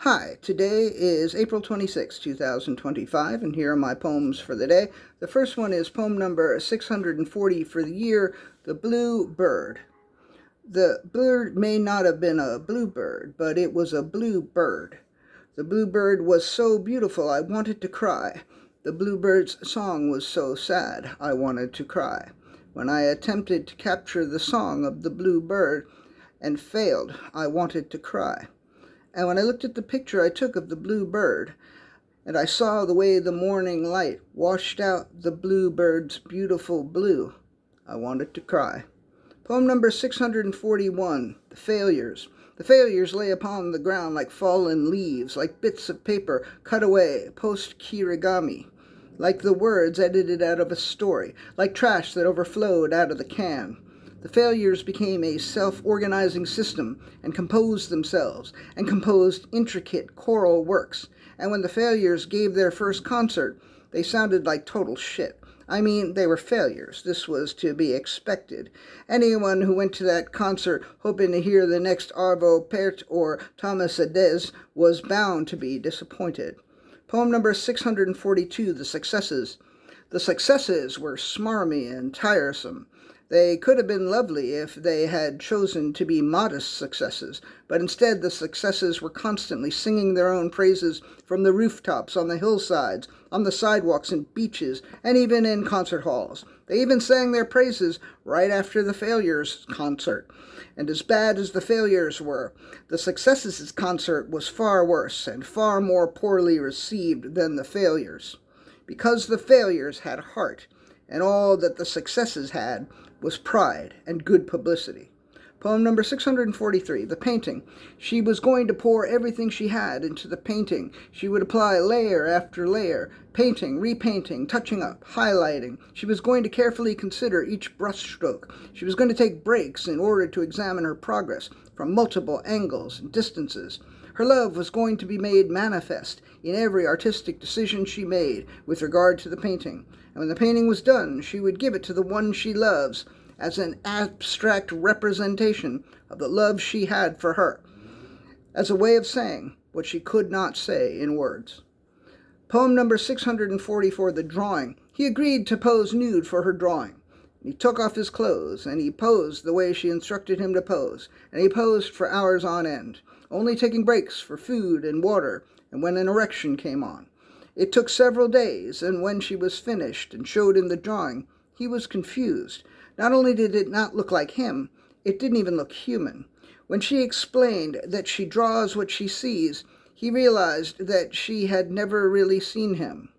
Hi, today is April 26, 2025, and here are my poems for the day. The first one is poem number 640 for the year, The Blue Bird. The bird may not have been a bluebird, but it was a blue bird. The bluebird was so beautiful I wanted to cry. The bluebird's song was so sad I wanted to cry. When I attempted to capture the song of the bluebird and failed, I wanted to cry. And when I looked at the picture I took of the blue bird, and I saw the way the morning light washed out the blue bird's beautiful blue, I wanted to cry. Poem number 641, The Failures. The failures lay upon the ground like fallen leaves, like bits of paper cut away, post-kirigami, like the words edited out of a story, like trash that overflowed out of the can. The failures became a self-organizing system and composed themselves and composed intricate choral works. And when the failures gave their first concert, they sounded like total shit. I mean, they were failures. This was to be expected. Anyone who went to that concert hoping to hear the next Arvo Pärt or Thomas Adès was bound to be disappointed. Poem number 642, The Successes. The successes were smarmy and tiresome. They could have been lovely if they had chosen to be modest successes, but instead the successes were constantly singing their own praises from the rooftops, on the hillsides, on the sidewalks and beaches, and even in concert halls. They even sang their praises right after the failures concert. And as bad as the failures were, the successes concert was far worse and far more poorly received than the failures. Because the failures had heart, and all that the successes had was pride and good publicity. Poem number 643, The Painting. She was going to pour everything she had into the painting. She would apply layer after layer, painting, repainting, touching up, highlighting. She was going to carefully consider each brushstroke. She was going to take breaks in order to examine her progress from multiple angles and distances. Her love was going to be made manifest in every artistic decision she made with regard to the painting. And when the painting was done, she would give it to the one she loves as an abstract representation of the love she had for her, as a way of saying what she could not say in words. Poem number 644, The Drawing. He agreed to pose nude for her drawing. He took off his clothes, and he posed the way she instructed him to pose, and he posed for hours on end, only taking breaks for food and water, and when an erection came on. It took several days, and when she was finished and showed him the drawing, he was confused. Not only did it not look like him, it didn't even look human. When she explained that she draws what she sees, he realized that she had never really seen him.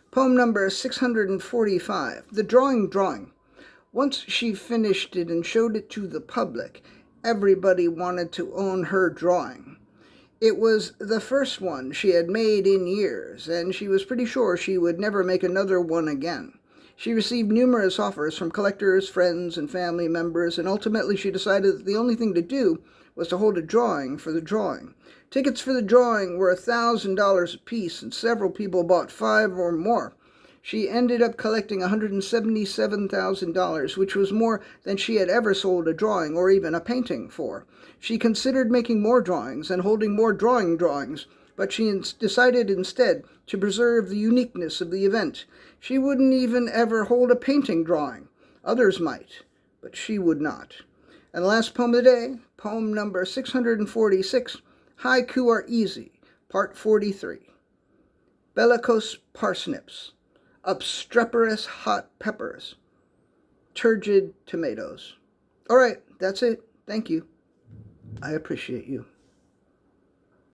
Poem number 645, The Drawing. Once she finished it and showed it to the public, everybody wanted to own her drawing. It was the first one she had made in years, and she was pretty sure she would never make another one again. She received numerous offers from collectors, friends, and family members, and ultimately she decided that the only thing to do was to hold a drawing for the drawing. Tickets for the drawing were $1,000 apiece, and several people bought 5 or more. She ended up collecting $177,000, which was more than she had ever sold a drawing or even a painting for. She considered making more drawings and holding more drawings, but she decided instead to preserve the uniqueness of the event. She wouldn't even ever hold a painting drawing. Others might, but she would not. And the last poem of the day, poem number 646, Haiku Are Easy, part 43. Bellicose parsnips, obstreperous hot peppers, turgid tomatoes. All right, that's it. Thank you. I appreciate you.